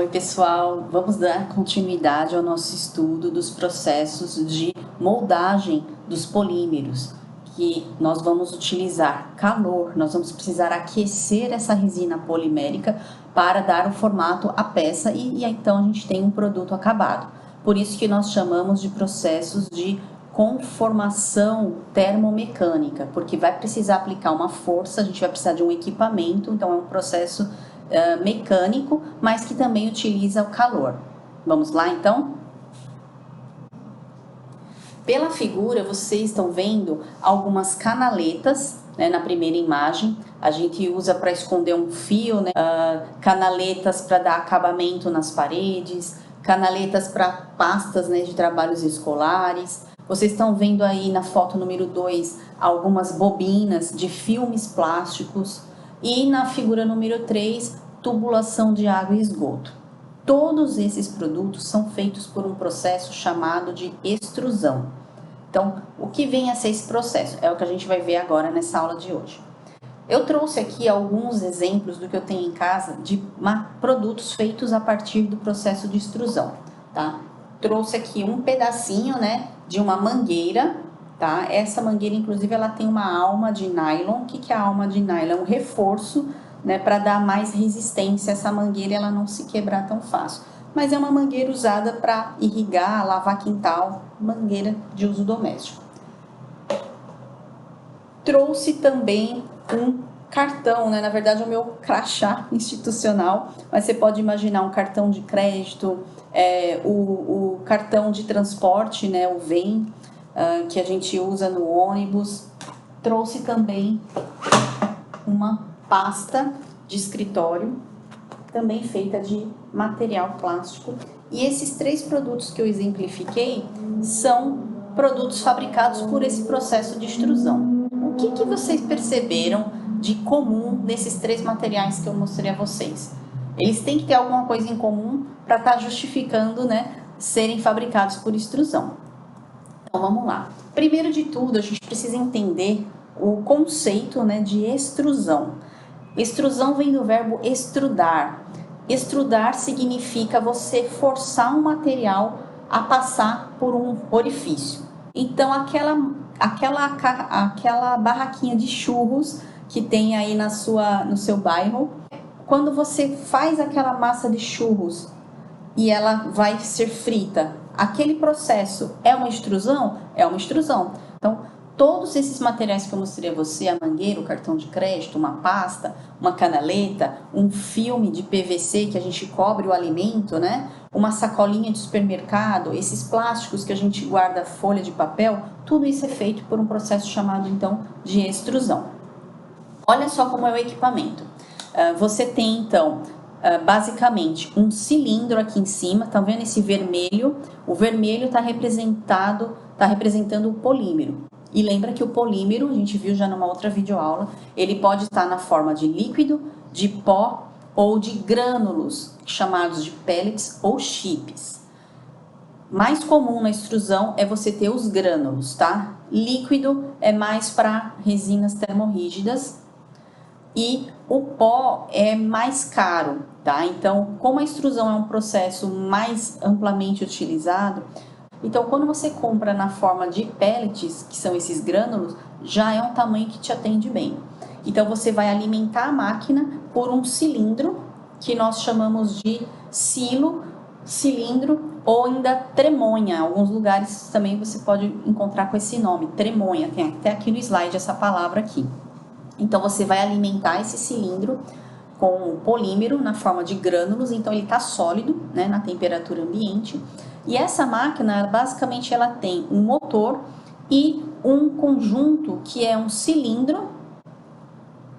Oi pessoal, vamos dar continuidade ao nosso estudo dos processos de moldagem dos polímeros, que nós vamos utilizar calor, nós vamos precisar aquecer essa resina polimérica para dar o formato à peça e então a gente tem um produto acabado. Por isso que nós chamamos de processos de conformação termomecânica, porque vai precisar aplicar uma força, a gente vai precisar de um equipamento, então é um processo mecânico, mas que também utiliza o calor. Vamos lá então? Pela figura vocês estão vendo algumas canaletas, né, na primeira imagem. A gente usa para esconder um fio, né, canaletas para dar acabamento nas paredes, canaletas para pastas, né, de trabalhos escolares. Vocês estão vendo aí na foto número 2 algumas bobinas de filmes plásticos. E na figura número 3, tubulação de água e esgoto. Todos esses produtos são feitos por um processo chamado de extrusão. Então, o que vem a ser esse processo? É o que a gente vai ver agora nessa aula de hoje. Eu trouxe aqui alguns exemplos do que eu tenho em casa de produtos feitos a partir do processo de extrusão, tá? Trouxe aqui um pedacinho, né, de uma mangueira, tá? Essa mangueira, inclusive, ela tem uma alma de nylon. O que é a alma de nylon? É um reforço, né, para dar mais resistência a essa mangueira, ela não se quebrar tão fácil. Mas é uma mangueira usada para irrigar, lavar quintal, mangueira de uso doméstico. Trouxe também um cartão, né? Na verdade é o meu crachá institucional, mas você pode imaginar um cartão de crédito, o cartão de transporte, né? O VEM, que a gente usa no ônibus. Trouxe também uma pasta de escritório, também feita de material plástico. E esses 3 produtos que eu exemplifiquei são produtos fabricados por esse processo de extrusão. O que vocês perceberam de comum nesses 3 materiais que eu mostrei a vocês? Eles têm que ter alguma coisa em comum para estar justificando, né, serem fabricados por extrusão. Então vamos lá. Primeiro de tudo, a gente precisa entender o conceito, né, de extrusão. Extrusão vem do verbo extrudar. Extrudar significa você forçar um material a passar por um orifício. Então aquela barraquinha de churros que tem aí no seu bairro, quando você faz aquela massa de churros e ela vai ser frita, aquele processo é uma extrusão? É uma extrusão. Então, todos esses materiais que eu mostrei a você, a mangueira, o cartão de crédito, uma pasta, uma canaleta, um filme de PVC que a gente cobre o alimento, né? Uma sacolinha de supermercado, esses plásticos que a gente guarda folha de papel, tudo isso é feito por um processo chamado, então, de extrusão. Olha só como é o equipamento. Você tem, então, basicamente um cilindro aqui em cima, tá vendo esse vermelho? O vermelho está representando o polímero. E lembra que o polímero, a gente viu já numa outra videoaula, ele pode estar na forma de líquido, de pó ou de grânulos, chamados de pellets ou chips. Mais comum na extrusão é você ter os grânulos, tá? Líquido é mais para resinas termorrígidas e o pó é mais caro, tá? Então, como a extrusão é um processo mais amplamente utilizado, então, quando você compra na forma de pellets, que são esses grânulos, já é um tamanho que te atende bem. Então, você vai alimentar a máquina por um cilindro, que nós chamamos de cilindro ou ainda tremonha. Em alguns lugares também você pode encontrar com esse nome, tremonha. Tem até aqui no slide essa palavra aqui. Então, você vai alimentar esse cilindro com o polímero na forma de grânulos, então ele está sólido, né, na temperatura ambiente. E essa máquina, basicamente, ela tem um motor e um conjunto que é um cilindro,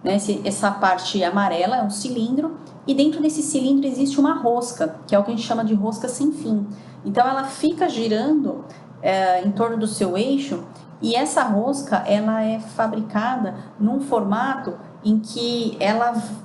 né, essa parte amarela é um cilindro, e dentro desse cilindro existe uma rosca, que é o que a gente chama de rosca sem fim. Então, ela fica girando em torno do seu eixo, e essa rosca, ela é fabricada num formato em que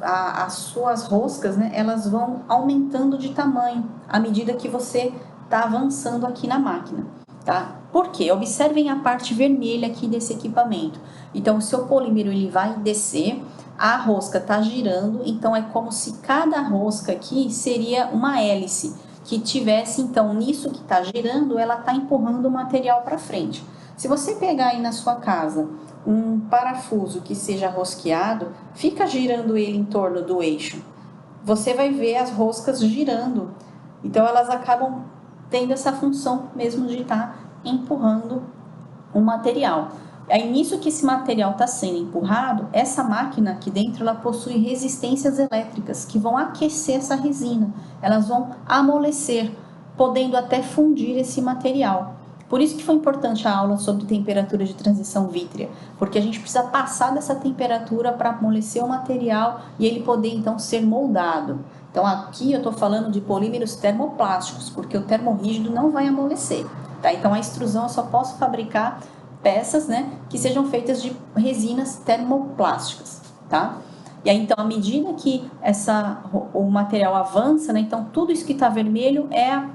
as suas roscas, né, elas vão aumentando de tamanho à medida que você está avançando aqui na máquina, tá? Por quê? Observem a parte vermelha aqui desse equipamento. Então, o seu polímero ele vai descer, a rosca está girando, então é como se cada rosca aqui seria uma hélice, que tivesse, então, nisso que está girando, ela está empurrando o material para frente. Se você pegar aí na sua casa um parafuso que seja rosqueado, fica girando ele em torno do eixo. Você vai ver as roscas girando. Então, elas acabam tendo essa função mesmo de estar empurrando o material. Aí, nisso que esse material está sendo empurrado, essa máquina aqui dentro, ela possui resistências elétricas que vão aquecer essa resina. Elas vão amolecer, podendo até fundir esse material. Por isso que foi importante a aula sobre temperatura de transição vítrea, porque a gente precisa passar dessa temperatura para amolecer o material e ele poder, então, ser moldado. Então, aqui eu estou falando de polímeros termoplásticos, porque o termorrígido não vai amolecer. Tá? Então, a extrusão eu só posso fabricar peças, né, que sejam feitas de resinas termoplásticas, tá? E aí, então, à medida que o material avança, né, então tudo isso que está vermelho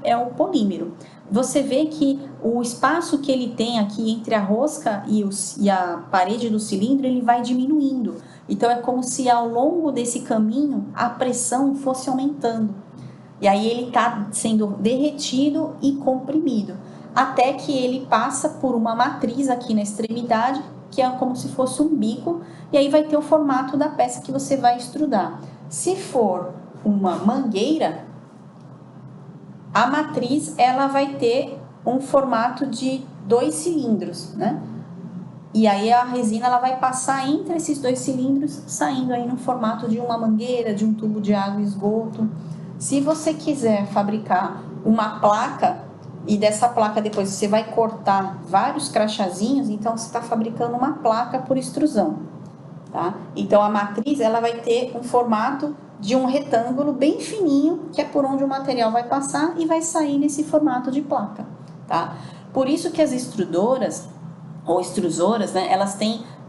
é o polímero. Você vê que o espaço que ele tem aqui entre a rosca e a parede do cilindro, ele vai diminuindo. Então, é como se ao longo desse caminho a pressão fosse aumentando. E aí ele está sendo derretido e comprimido, até que ele passa por uma matriz aqui na extremidade, que é como se fosse um bico, e aí vai ter o formato da peça que você vai extrudar. Se for uma mangueira, a matriz ela vai ter um formato de 2 cilindros, né? E aí a resina ela vai passar entre esses 2 cilindros, saindo aí no formato de uma mangueira, de um tubo de água e esgoto. Se você quiser fabricar uma placa, e dessa placa depois você vai cortar vários crachazinhos, então você está fabricando uma placa por extrusão, tá? Então a matriz ela vai ter um formato de um retângulo bem fininho, que é por onde o material vai passar e vai sair nesse formato de placa, tá? Por isso que as extrudoras ou extrusoras, né,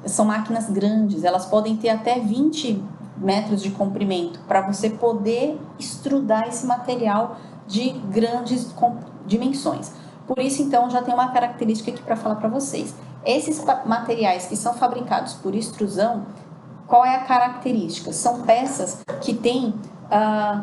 são máquinas grandes, elas podem ter até 20 metros de comprimento para você poder extrudar esse material de grandes dimensões. Por isso, então, já tem uma característica aqui para falar para vocês. Esses materiais que são fabricados por extrusão, qual é a característica? São peças que têm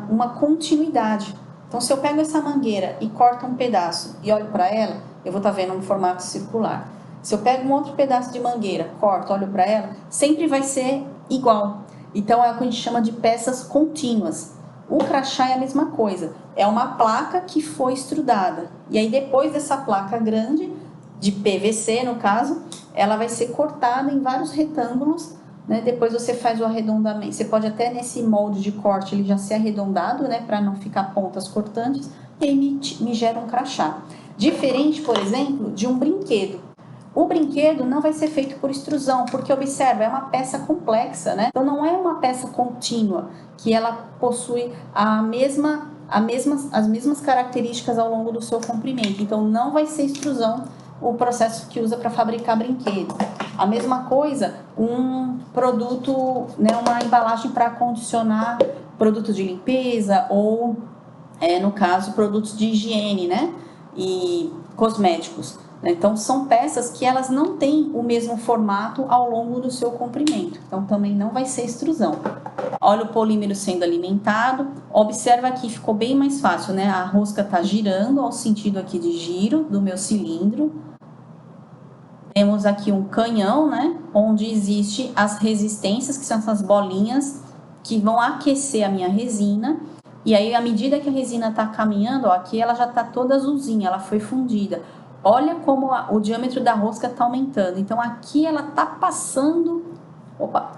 uma continuidade. Então, se eu pego essa mangueira e corto um pedaço e olho para ela, eu vou estar vendo um formato circular. Se eu pego um outro pedaço de mangueira, corto, olho para ela, sempre vai ser igual. Então, é o que a gente chama de peças contínuas. O crachá é a mesma coisa. É uma placa que foi extrudada. E aí, depois dessa placa grande, de PVC no caso, ela vai ser cortada em vários retângulos, né? Depois você faz o arredondamento. Você pode até nesse molde de corte ele já ser arredondado, né? Para não ficar pontas cortantes. E aí me gera um crachá. Diferente, por exemplo, de um brinquedo. O brinquedo não vai ser feito por extrusão, porque observa, é uma peça complexa, né? Então não é uma peça contínua, que ela possui as mesmas características ao longo do seu comprimento. Então não vai ser extrusão o processo que usa para fabricar brinquedo. A mesma coisa, um produto, né, uma embalagem para acondicionar produto de limpeza ou, no caso, produtos de higiene, né? E cosméticos. Então, são peças que elas não têm o mesmo formato ao longo do seu comprimento. Então, também não vai ser extrusão. Olha o polímero sendo alimentado. Observa aqui, ficou bem mais fácil, né? A rosca está girando ao sentido aqui de giro do meu cilindro. Temos aqui um canhão, né? Onde existe as resistências, que são essas bolinhas que vão aquecer a minha resina. E aí, à medida que a resina está caminhando, ó, aqui ela já está toda azulzinha, ela foi fundida. Olha como o diâmetro da rosca está aumentando. Então, aqui ela está passando... ela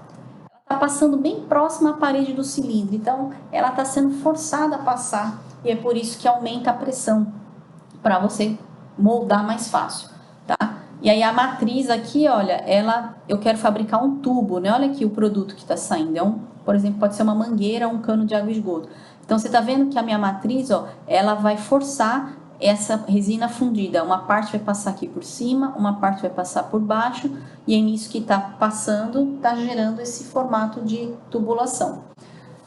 está passando bem próxima à parede do cilindro. Então, ela está sendo forçada a passar. E é por isso que aumenta a pressão, para você moldar mais fácil, tá? E aí, a matriz aqui, olha, eu quero fabricar um tubo, né? Olha aqui o produto que está saindo. Por exemplo, pode ser uma mangueira ou um cano de água e esgoto. Então, você está vendo que a minha matriz, ó, ela vai forçar essa resina fundida. Uma parte vai passar aqui por cima, uma parte vai passar por baixo, e é nisso que está passando, está gerando esse formato de tubulação.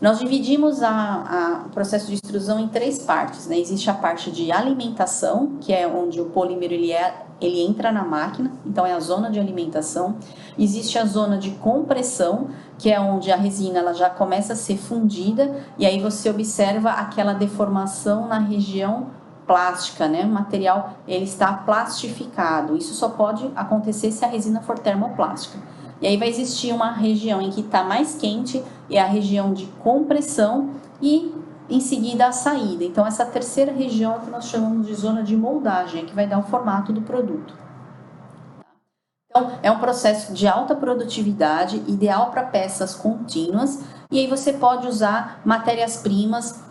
Nós dividimos o processo de extrusão em 3 partes, né? Existe a parte de alimentação, que é onde o polímero ele entra na máquina, então é a zona de alimentação. Existe a zona de compressão, que é onde a resina ela já começa a ser fundida, e aí você observa aquela deformação na região plástica, né? O material ele está plastificado. Isso só pode acontecer se a resina for termoplástica. E aí vai existir uma região em que está mais quente, é a região de compressão, e em seguida a saída. Então essa terceira região é que nós chamamos de zona de moldagem, é que vai dar o formato do produto. Então é um processo de alta produtividade, ideal para peças contínuas, e aí você pode usar matérias-primas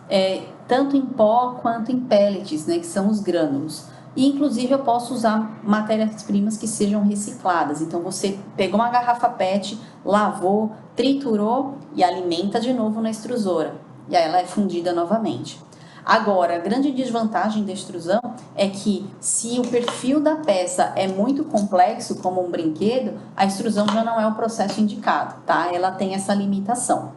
tanto em pó quanto em pellets, né, que são os grânulos. E inclusive eu posso usar matérias-primas que sejam recicladas. Então você pegou uma garrafa PET, lavou, triturou e alimenta de novo na extrusora. E aí ela é fundida novamente. Agora, a grande desvantagem da extrusão é que se o perfil da peça é muito complexo, como um brinquedo, a extrusão já não é o processo indicado, tá? Ela tem essa limitação.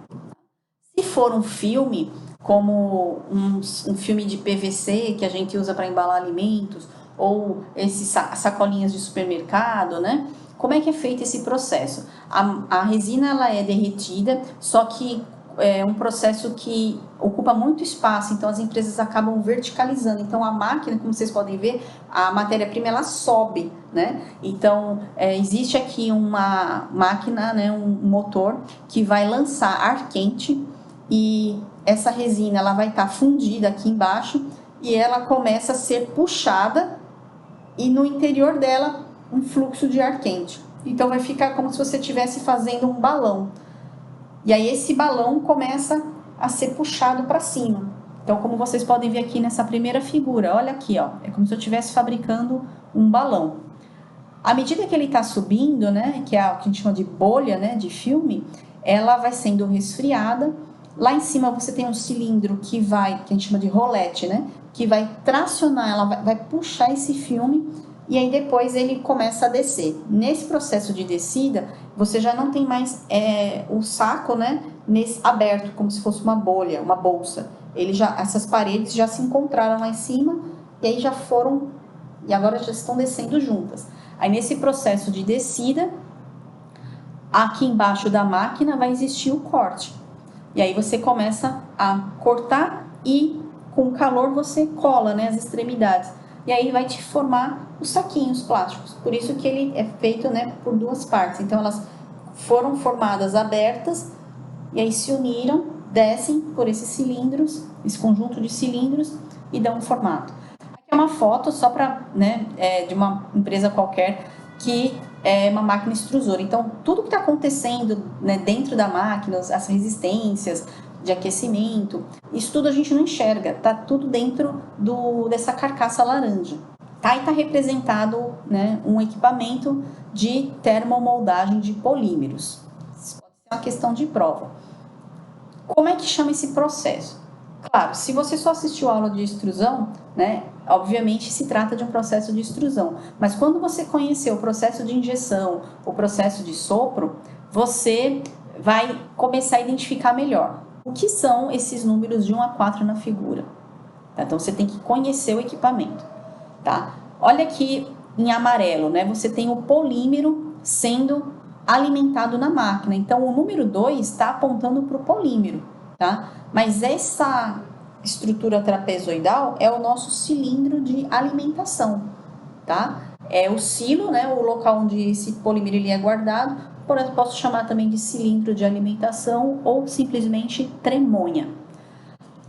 Se for um filme, como um filme de PVC que a gente usa para embalar alimentos, ou esses sacolinhas de supermercado, né? Como é que é feito esse processo? A resina ela é derretida, só que é um processo que ocupa muito espaço, então as empresas acabam verticalizando. Então a máquina, como vocês podem ver, a matéria-prima ela sobe, né? Então existe aqui uma máquina, né, um motor que vai lançar ar quente, e essa resina ela vai estar fundida aqui embaixo e ela começa a ser puxada, e no interior dela um fluxo de ar quente. Então vai ficar como se você estivesse fazendo um balão. E aí esse balão começa a ser puxado para cima. Então, como vocês podem ver aqui nessa primeira figura, olha aqui, ó, é como se eu estivesse fabricando um balão. À medida que ele está subindo, né, que é o que a gente chama de bolha, né, de filme, ela vai sendo resfriada. Lá em cima você tem um cilindro que a gente chama de rolete, né, que vai tracionar, ela vai puxar esse filme, e aí depois ele começa a descer. Nesse processo de descida, você já não tem mais o saco, né, aberto, como se fosse uma bolha, uma bolsa. Essas paredes já se encontraram lá em cima, e aí e agora já estão descendo juntas. Aí nesse processo de descida, aqui embaixo da máquina vai existir o corte. E aí você começa a cortar e com o calor você cola, né, as extremidades. E aí vai te formar os saquinhos plásticos. Por isso que ele é feito, né, por duas partes. Então elas foram formadas abertas e aí se uniram, descem por esses cilindros, esse conjunto de cilindros, e dão um formato. Aqui é uma foto só para, né, de uma empresa qualquer que é uma máquina extrusora. Então tudo que está acontecendo, né, dentro da máquina, as resistências de aquecimento, isso tudo a gente não enxerga, tá tudo dentro dessa carcaça laranja. Tá? E está representado, né, um equipamento de termomoldagem de polímeros. Isso pode ser uma questão de prova. Como é que chama esse processo? Claro, se você só assistiu a aula de extrusão, né, obviamente se trata de um processo de extrusão. Mas quando você conhecer o processo de injeção, o processo de sopro, você vai começar a identificar melhor o que são esses números de 1 a 4 na figura. Tá? Então você tem que conhecer o equipamento. Tá? Olha aqui em amarelo, né? Você tem o polímero sendo alimentado na máquina. Então o número 2 está apontando para o polímero, tá? Mas essa estrutura trapezoidal é o nosso cilindro de alimentação, tá? É o silo, né? O local onde esse polímero ele é guardado. Porém, posso chamar também de cilindro de alimentação ou simplesmente tremonha.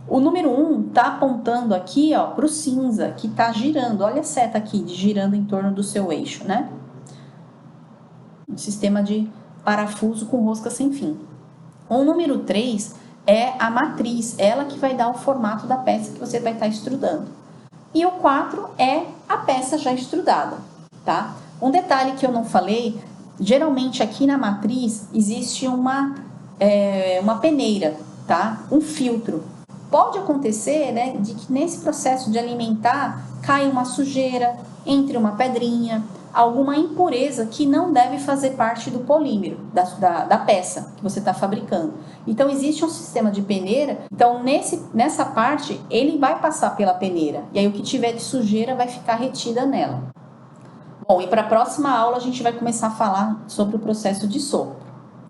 O número 1 está apontando aqui para o cinza, que está girando. Olha a seta aqui, girando em torno do seu eixo, né? Um sistema de parafuso com rosca sem fim. O número 3 é a matriz, ela que vai dar o formato da peça que você vai estar extrudando. E o 4 é a peça já extrudada, tá? Um detalhe que eu não falei, geralmente aqui na matriz existe uma peneira, tá? Um filtro. Pode acontecer, né, de que nesse processo de alimentar caia uma sujeira, entre uma pedrinha, alguma impureza que não deve fazer parte do polímero, da peça que você está fabricando. Então existe um sistema de peneira, então nessa parte ele vai passar pela peneira, e aí o que tiver de sujeira vai ficar retida nela. Bom, e para a próxima aula a gente vai começar a falar sobre o processo de sopro.